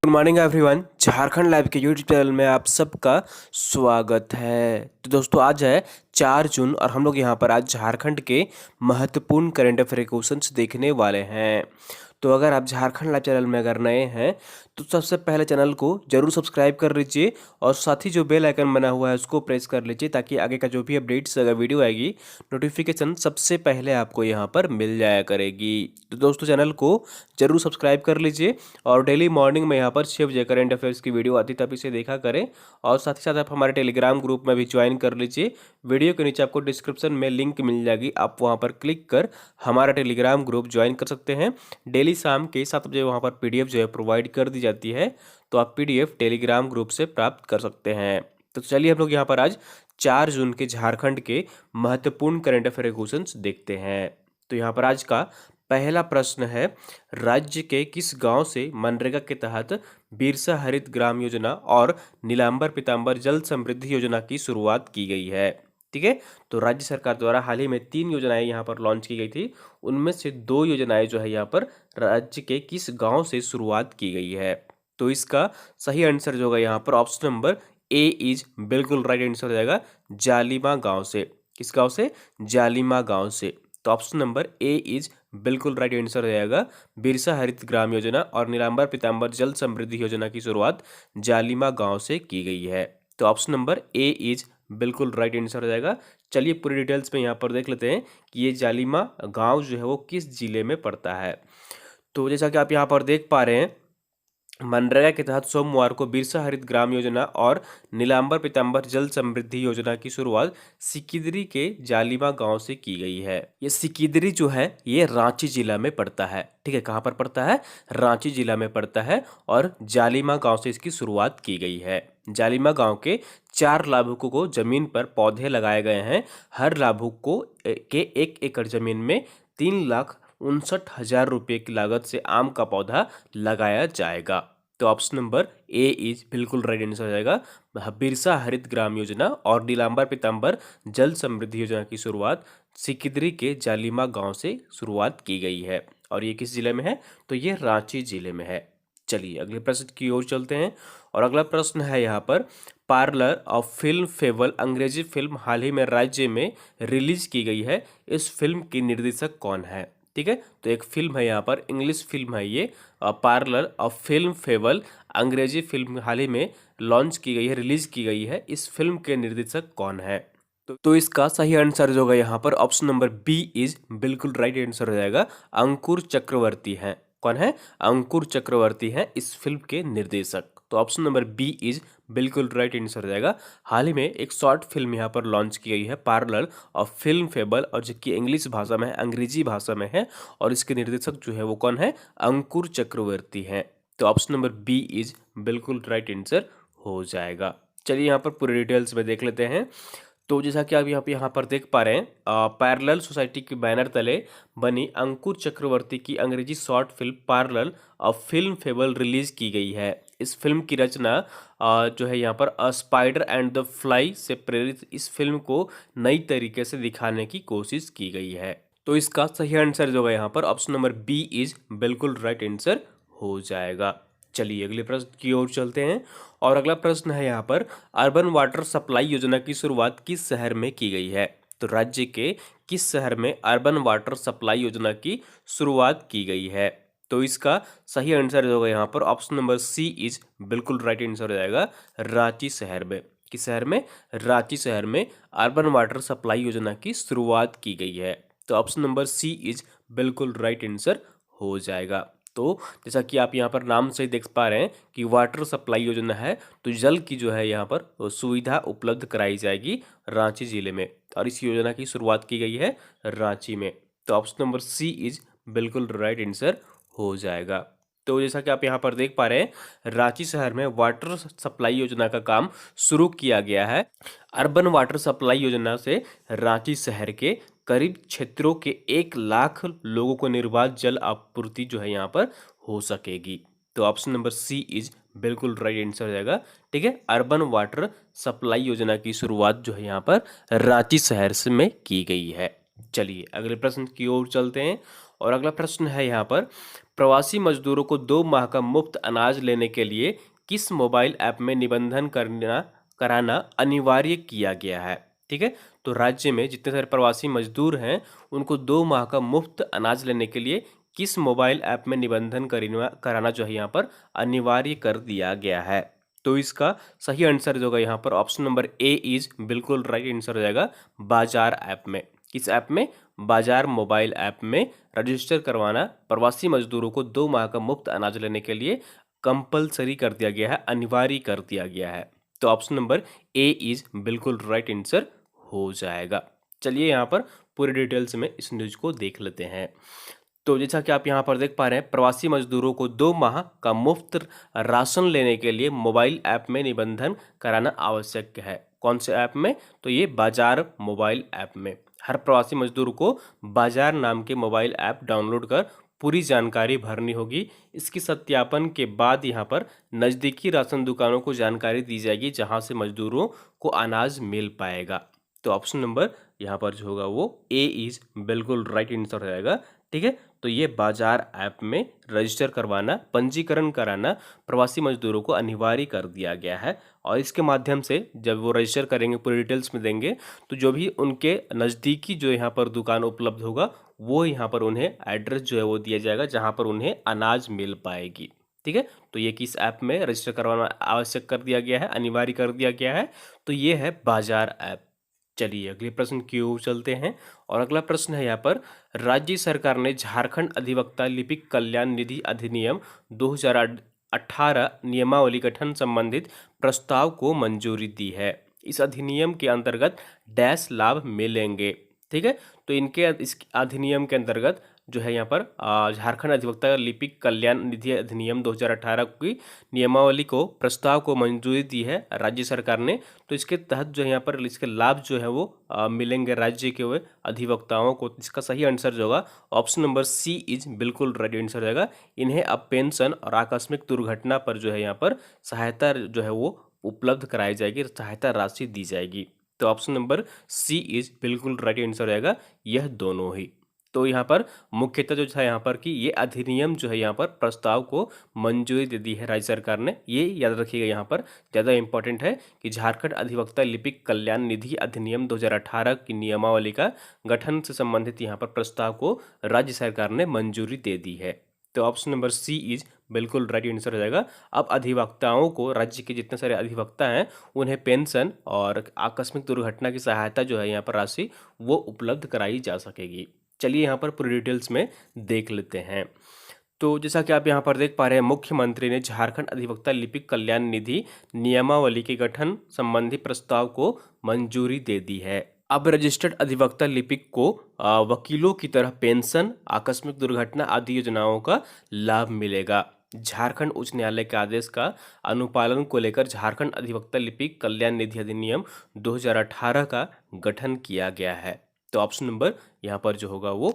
Good morning everyone. Jharkhand live के YouTube channel में आप सबका स्वागत है। तो दोस्तों आज है 4 जून और हम लोग यहाँ पर आज झारखंड के महत्वपूर्ण करंट अफेयर क्वेश्चंस देखने वाले हैं। तो अगर आप झारखंड लाइव चैनल में अगर नए हैं तो सबसे पहले चैनल को जरूर सब्सक्राइब कर लीजिए और साथ ही जो बेल आइकन बना हुआ है उसको प्रेस कर लीजिए ताकि आगे का जो भी अपडेट्स अगर वीडियो आएगी नोटिफिकेशन सबसे पहले आपको यहाँ पर मिल जाया करेगी। तो दोस्तों चैनल को जरूर सब्सक्राइब कर लीजिए और डेली मॉर्निंग में यहाँ पर 6 बजे करंट अफेयर्स की वीडियो आती तब इसे देखा करें और साथ ही साथ आप हमारे टेलीग्राम ग्रुप में भी ज्वाइन कर लीजिए। वीडियो के नीचे आपको डिस्क्रिप्शन में लिंक मिल जाएगी, आप वहाँ पर क्लिक कर हमारा टेलीग्राम ग्रुप ज्वाइन कर सकते हैं। डेली शाम के 7 बजे वहाँ पर पीडीएफ जो है प्रोवाइड कर दी जाती है, तो आप पीडीएफ टेलीग्राम ग्रुप से प्राप्त कर सकते हैं। तो चलिए हम लोग यहाँ पर आज 4 जून के झारखंड के महत्वपूर्ण करंट अफेयर क्वेश्चंस देखते हैं। तो यहाँ पर आज का पहला प्रश्न है, राज्य के किस गांव से मनरेगा के तहत बिरसा हरित ग्राम योजना और नीलांबर पीतांबर जल समृद्धि योजना की शुरुआत की गई है। ठीक है, तो राज्य सरकार द्वारा हाल ही में 3 योजनाएं यहाँ पर लॉन्च की गई थी, उनमें से 2 योजनाएं जो है यहाँ पर राज्य के किस गांव से शुरुआत की गई है। तो इसका सही आंसर जो होगा यहाँ पर ऑप्शन नंबर ए इज बिल्कुल राइट आंसर हो जाएगा, जालिमा गांव से। किस गांव से? जालिमा गांव से। तो ऑप्शन नंबर ए इज बिल्कुल राइट आंसर हो जाएगा। बिरसा हरित ग्राम योजना और नीलांबर पीतांबर जल समृद्धि योजना की शुरुआत जालिमा गांव से की गई है। तो ऑप्शन नंबर ए इज बिल्कुल राइट आंसर हो जाएगा। चलिए पूरी डिटेल्स में यहाँ पर देख लेते हैं कि ये जालिमा गांव जो है वो किस जिले में पड़ता है। तो जैसा कि आप यहाँ पर देख पा रहे हैं, मनरेगा के तहत सोमवार को बिरसा हरित ग्राम योजना और नीलांबर पीतांबर जल समृद्धि योजना की शुरुआत सिकिदरी के जालिमा गांव से की गई है। ये सिकिदरी जो है ये रांची जिला में पड़ता है। ठीक है, कहाँ पर पड़ता है? रांची जिला में पड़ता है और जालिमा गांव से इसकी शुरुआत की गई है। जालिमा गांव के 4 लाभुकों को जमीन पर पौधे लगाए गए हैं। हर लाभुक को के 1 एकड़ जमीन में 3,59,000 रुपये की लागत से आम का पौधा लगाया जाएगा। तो ऑप्शन नंबर ए इज बिल्कुल राइट आंसर हो जाएगा। बिरसा हरित ग्राम योजना और नीलांबर पीतांबर जल समृद्धि योजना की शुरुआत सिकिदरी के जालिमा गांव से शुरुआत की गई है और ये किस जिले में है? तो ये रांची जिले में है। चलिए अगले प्रश्न की ओर चलते हैं और अगला प्रश्न है यहाँ पर, पार्लर ऑफ फिल्म फेबल अंग्रेजी फिल्म हाल ही में राज्य में रिलीज की गई है। इस फिल्म की निर्देशक कौन है? ठीक है, तो एक फिल्म है यहाँ पर, इंग्लिश फिल्म है ये, पार्लर ऑफ फिल्म फेबल अंग्रेजी फिल्म हाल ही में लॉन्च की गई है, रिलीज की गई है। इस फिल्म के निर्देशक कौन है? तो इसका सही आंसर जो होगा यहाँ पर ऑप्शन नंबर बी इज बिल्कुल राइट आंसर हो जाएगा, अंकुर चक्रवर्ती हैं। कौन है? अंकुर चक्रवर्ती हैं इस फिल्म के निर्देशक। तो ऑप्शन नंबर बी इज बिल्कुल राइट आंसर हो जाएगा। हाल ही में एक शॉर्ट फिल्म यहाँ पर लॉन्च की गई है, पार्लर ऑफ फिल्म फेबल, और जो कि इंग्लिश भाषा में है, अंग्रेजी भाषा में है, और इसके निर्देशक जो है वो कौन है? अंकुर चक्रवर्ती हैं। तो ऑप्शन नंबर बी इज बिल्कुल राइट आंसर हो जाएगा। चलिए यहाँ पर पूरे डिटेल्स में देख लेते हैं। तो जैसा कि आप यहाँ पर देख पा रहे हैं, पैरेलल सोसाइटी के बैनर तले बनी अंकुर चक्रवर्ती की अंग्रेजी short film parlour of film fable release की गई है। इस फिल्म की रचना जो है यहाँ पर a spider and the fly से प्रेरित इस फिल्म को नई तरीके से दिखाने की कोशिश की गई है। तो इसका सही आंसर जो है यहाँ पर ऑप्शन नंबर बी इज बिल्कुल राइट आंसर हो जाएगा। चलिए अगले प्रश्न की ओर चलते हैं और अगला प्रश्न है यहाँ पर, अर्बन वाटर सप्लाई योजना की शुरुआत किस शहर में की गई है? तो राज्य के किस शहर में अर्बन वाटर सप्लाई योजना की शुरुआत की गई है? तो इसका सही आंसर जो होगा यहाँ पर ऑप्शन नंबर सी इज बिल्कुल राइट आंसर हो जाएगा, रांची शहर में। किस शहर में? रांची शहर में अर्बन वाटर सप्लाई योजना की शुरुआत की गई है। तो ऑप्शन नंबर सी इज बिल्कुल राइट आंसर हो जाएगा। तो जैसा कि आप यहाँ पर नाम से देख पा रहे हैं कि वाटर सप्लाई योजना है, तो जल की जो है यहाँ पर सुविधा उपलब्ध कराई जाएगी रांची जिले में, और इस योजना की शुरुआत की गई है रांची में। तो ऑप्शन नंबर सी इज बिल्कुल राइट आंसर हो जाएगा। तो जैसा कि आप यहाँ पर देख पा रहे हैं, रांची शहर में वाटर सप्लाई योजना का काम शुरू किया गया है। अर्बन वाटर सप्लाई योजना से रांची शहर के करीब क्षेत्रों के 1 लाख लोगों को निर्बाध जल आपूर्ति जो है यहाँ पर हो सकेगी। तो ऑप्शन नंबर सी इज बिल्कुल राइट आंसर हो जाएगा। ठीक है, अर्बन वाटर सप्लाई योजना की शुरुआत जो है यहाँ पर रांची शहर से में की गई है। चलिए अगले प्रश्न की ओर चलते हैं और अगला प्रश्न है यहाँ पर, प्रवासी मजदूरों को 2 माह का मुफ्त अनाज लेने के लिए किस मोबाइल ऐप में निबंधन कराना अनिवार्य किया गया है। ठीक है, तो राज्य में जितने सारे प्रवासी मजदूर हैं उनको 2 माह का मुफ्त अनाज लेने के लिए किस मोबाइल ऐप में निबंधन कराना जो है यहाँ पर अनिवार्य कर दिया गया है। तो इसका सही आंसर जो होगा यहाँ पर ऑप्शन नंबर ए इज बिल्कुल राइट आंसर हो जाएगा, बाजार ऐप में। किस ऐप में? बाजार मोबाइल ऐप में रजिस्टर करवाना प्रवासी मजदूरों को 2 माह का मुफ्त अनाज लेने के लिए कंपलसरी कर दिया गया है, अनिवार्य कर दिया गया है। तो ऑप्शन नंबर ए इज बिल्कुल राइट आंसर हो जाएगा। चलिए यहाँ पर पूरी डिटेल्स में इस न्यूज को देख लेते हैं। तो जैसा कि आप यहाँ पर देख पा रहे हैं, प्रवासी मजदूरों को 2 माह का मुफ्त राशन लेने के लिए मोबाइल ऐप में निबंधन कराना आवश्यक है। कौन से ऐप में? तो ये बाजार मोबाइल ऐप में। हर प्रवासी मजदूर को बाजार नाम के मोबाइल ऐप डाउनलोड कर पूरी जानकारी भरनी होगी। इसकी सत्यापन के बाद यहाँ पर नज़दीकी राशन दुकानों को जानकारी दी जाएगी जहाँ से मजदूरों को अनाज मिल पाएगा। तो ऑप्शन नंबर यहाँ पर जो होगा वो ए इज बिल्कुल राइट आंसर हो जाएगा। ठीक है, तो ये बाजार ऐप में रजिस्टर करवाना, पंजीकरण कराना प्रवासी मजदूरों को अनिवार्य कर दिया गया है। और इसके माध्यम से जब वो रजिस्टर करेंगे, पूरी डिटेल्स में देंगे, तो जो भी उनके नज़दीकी जो यहाँ पर दुकान उपलब्ध होगा वो यहाँ पर उन्हें एड्रेस जो है वो दिया जाएगा जहाँ पर उन्हें अनाज मिल पाएगी। ठीक है, तो ये किस ऐप में रजिस्टर करवाना आवश्यक कर दिया गया है, अनिवार्य कर दिया गया है? तो ये है बाजार ऐप। चलिए अगले प्रश्न की ओर चलते हैं। और अगला प्रश्न है यहाँ पर, राज्य सरकार ने झारखंड अधिवक्ता लिपिक कल्याण निधि अधिनियम 2018 नियमावली गठन संबंधित प्रस्ताव को मंजूरी दी है। इस अधिनियम के अंतर्गत डैश लाभ मिलेंगे। ठीक है, तो इस अधिनियम के अंतर्गत जो है यहाँ पर झारखंड अधिवक्ता लिपिक कल्याण निधि अधिनियम 2018 की नियमावली को प्रस्ताव को मंजूरी दी है राज्य सरकार ने। तो इसके तहत जो है यहाँ पर इसके लाभ जो है वो मिलेंगे राज्य के हुए अधिवक्ताओं को। इसका सही आंसर जो होगा ऑप्शन नंबर सी इज बिल्कुल राइट आंसर रहेगा। इन्हें अब पेंशन और आकस्मिक दुर्घटना पर जो है यहाँ पर सहायता जो है वो उपलब्ध कराई जाएगी, सहायता राशि दी जाएगी। तो ऑप्शन नंबर सी इज बिल्कुल राइट आंसर रहेगा, यह दोनों ही। तो यहाँ पर मुख्यतः जो था यहाँ पर कि ये अधिनियम जो है यहाँ पर प्रस्ताव को मंजूरी दे दी है राज्य सरकार ने। ये याद रखिएगा, यहाँ पर ज़्यादा इंपॉर्टेंट है कि झारखंड अधिवक्ता लिपिक कल्याण निधि अधिनियम 2018 की नियमावली का गठन से संबंधित यहाँ पर प्रस्ताव को राज्य सरकार ने मंजूरी दे दी है। तो ऑप्शन नंबर सी इज बिल्कुल राइट आंसर हो जाएगा। अब अधिवक्ताओं को, राज्य के जितने सारे अधिवक्ता हैं, उन्हें पेंशन और आकस्मिक दुर्घटना की सहायता जो है यहाँ पर राशि वो उपलब्ध कराई जा सकेगी। चलिए यहाँ पर पूरी डिटेल्स में देख लेते हैं। तो जैसा कि आप यहाँ पर देख पा रहे हैं, मुख्यमंत्री ने झारखंड अधिवक्ता लिपिक कल्याण निधि नियमावली के गठन संबंधी प्रस्ताव को मंजूरी दे दी है। अब रजिस्टर्ड अधिवक्ता लिपिक को वकीलों की तरह पेंशन, आकस्मिक दुर्घटना आदि योजनाओं का लाभ मिलेगा। झारखंड उच्च न्यायालय के आदेश का अनुपालन को लेकर झारखंड अधिवक्ता लिपिक कल्याण निधि अधिनियम 2018 का गठन किया गया है। तो ऑप्शन नंबर यहाँ पर जो होगा वो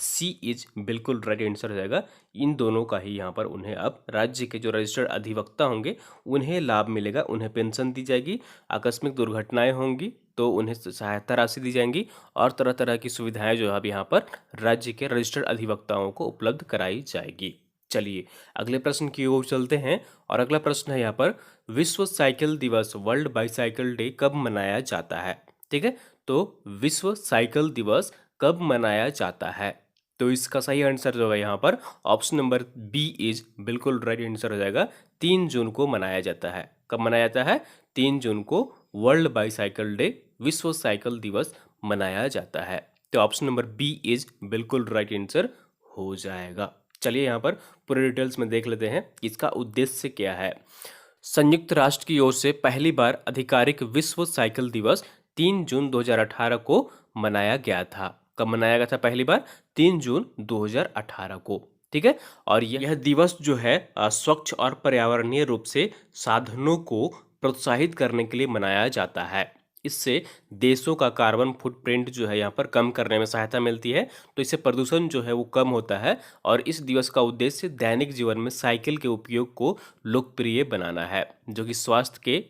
सी इज बिल्कुल राइट आंसर हो जाएगा। इन दोनों का ही यहाँ पर उन्हें अब राज्य के जो रजिस्टर्ड अधिवक्ता होंगे उन्हें लाभ मिलेगा, उन्हें पेंशन दी जाएगी, आकस्मिक दुर्घटनाएं होंगी तो उन्हें सहायता राशि दी जाएंगी, और तरह तरह की सुविधाएं जो अब यहाँ पर राज्य के रजिस्टर्ड अधिवक्ताओं को उपलब्ध कराई जाएगी। चलिए अगले प्रश्न की ओर चलते हैं। और अगला प्रश्न है यहाँ पर, विश्व साइकिल दिवस वर्ल्ड बाईसाइकिल डे कब मनाया जाता है? ठीक है, तो विश्व साइकिल दिवस कब मनाया जाता है? तो इसका सही आंसर जो है यहाँ पर ऑप्शन नंबर बी इज बिल्कुल राइट आंसर हो जाएगा। 3 जून को मनाया जाता है। कब मनाया जाता है? 3 जून को वर्ल्ड बाईसाइकिल डे, विश्व साइकिल दिवस मनाया जाता है। तो ऑप्शन नंबर बी इज बिल्कुल राइट आंसर हो जाएगा। चलिए यहाँ पर पूरे डिटेल्स में देख लेते हैं इसका उद्देश्य क्या है। संयुक्त राष्ट्र की ओर से पहली बार आधिकारिक विश्व साइकिल दिवस 3 जून 2018 को मनाया गया था। कब मनाया गया था पहली बार? 3 जून 2018 को। ठीक है, और यह दिवस जो है स्वच्छ और पर्यावरणीय रूप से साधनों को प्रोत्साहित करने के लिए मनाया जाता है। इससे देशों का कार्बन फुटप्रिंट जो है यहाँ पर कम करने में सहायता मिलती है, तो इससे प्रदूषण जो है वो कम होता है। और इस दिवस का उद्देश्य दैनिक जीवन में साइकिल के उपयोग को लोकप्रिय बनाना है, जो कि स्वास्थ्य के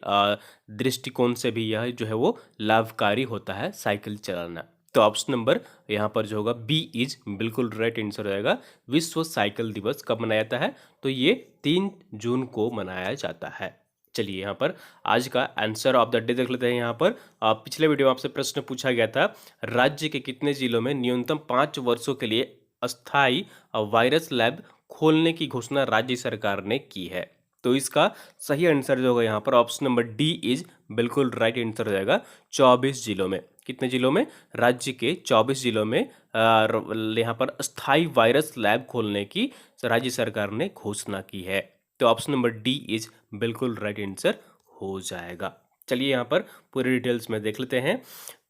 दृष्टिकोण से भी यह जो है वो लाभकारी होता है साइकिल चलाना। तो ऑप्शन नंबर यहाँ पर जो होगा बी इज बिल्कुल राइट आंसर हो जाएगा। विश्व साइकिल दिवस कब मनाया जाता है? तो ये 3 जून को मनाया जाता है। चलिए यहाँ पर आज का आंसर ऑफ द डे देख लेते हैं। यहाँ पर पिछले वीडियो में आपसे प्रश्न पूछा गया था, राज्य के कितने जिलों में न्यूनतम 5 वर्षों के लिए अस्थायी वायरस लैब खोलने की घोषणा राज्य सरकार ने की है? तो इसका सही आंसर जो होगा यहाँ पर ऑप्शन नंबर डी इज बिल्कुल राइट आंसर हो जाएगा। 24 जिलों में। कितने जिलों में? राज्य के 24 जिलों में यहाँ पर अस्थायी वायरस लैब खोलने की राज्य सरकार ने घोषणा की है। तो ऑप्शन नंबर डी इज बिल्कुल राइट आंसर हो जाएगा। चलिए यहाँ पर पूरी डिटेल्स में देख लेते हैं।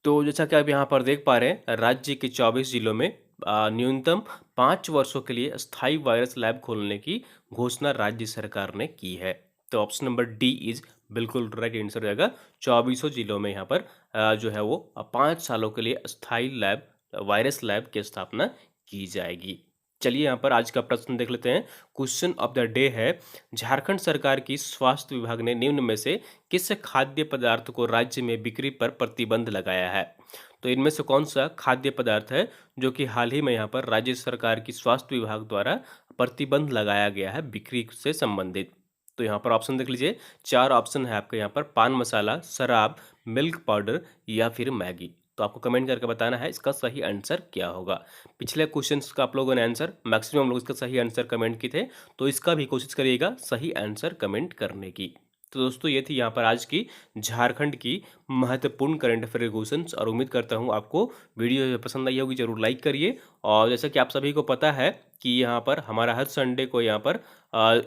तो जैसा कि आप यहाँ पर देख पा रहे हैं, राज्य के 24 जिलों में न्यूनतम 5 वर्षों के लिए अस्थायी वायरस लैब खोलने की घोषणा राज्य सरकार ने की है। तो ऑप्शन नंबर डी इज बिल्कुल राइट आंसर हो जाएगा। 24 जिलों में यहाँ पर जो है वो 5 सालों के लिए अस्थायी लैब वायरस लैब की स्थापना की जाएगी। चलिए यहाँ पर आज का प्रश्न देख लेते हैं। क्वेश्चन ऑफ द डे है, झारखंड सरकार की स्वास्थ्य विभाग ने निम्न में से किस खाद्य पदार्थ को राज्य में बिक्री पर प्रतिबंध लगाया है? तो इनमें से कौन सा खाद्य पदार्थ है जो कि हाल ही में यहाँ पर राज्य सरकार की स्वास्थ्य विभाग द्वारा प्रतिबंध लगाया गया है बिक्री से संबंधित? तो यहाँ पर ऑप्शन देख लीजिए। 4 ऑप्शन है आपके यहाँ पर, पान मसाला, शराब, मिल्क पाउडर या फिर मैगी। तो आपको कमेंट करके बताना है इसका सही आंसर क्या होगा। पिछले क्वेश्चंस का आप लोगों ने आंसर मैक्सिमम लोग इसका सही आंसर कमेंट किए थे, तो इसका भी कोशिश करिएगा सही आंसर कमेंट करने की। तो दोस्तों ये थी यहाँ पर आज की झारखंड की महत्वपूर्ण करंट अफेयर क्वेश्चंस, और उम्मीद करता हूँ आपको वीडियो पसंद आई होगी। जरूर लाइक करिए। और जैसा कि आप सभी को पता है कि यहाँ पर हमारा हर संडे को यहाँ पर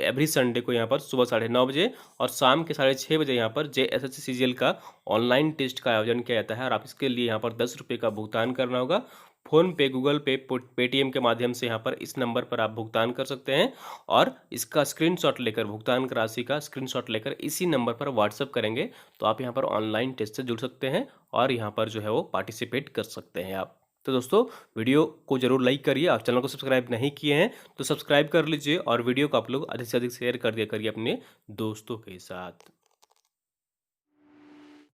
एवरी संडे को यहाँ पर सुबह 9:30 बजे और शाम के 6:30 बजे यहाँ पर JSSC CGL का ऑनलाइन टेस्ट का आयोजन किया जाता है। और आप इसके लिए यहाँ पर 10 रुपये का भुगतान करना होगा। फ़ोन पे, गूगल पे, पेटीएम के माध्यम से यहाँ पर इस नंबर पर आप भुगतान कर सकते हैं, और इसका स्क्रीनशॉट लेकर, भुगतान की राशि का स्क्रीनशॉट लेकर इसी नंबर पर व्हाट्सअप करेंगे तो आप यहाँ पर ऑनलाइन टेस्ट से जुड़ सकते हैं और यहाँ पर जो है वो पार्टिसिपेट कर सकते हैं आप। तो दोस्तों वीडियो को जरूर लाइक करिए। आप चैनल को सब्सक्राइब नहीं किए हैं तो सब्सक्राइब कर लीजिए, और वीडियो को आप लोग अधिक से अधिक शेयर कर दिया करिए अपने दोस्तों के साथ।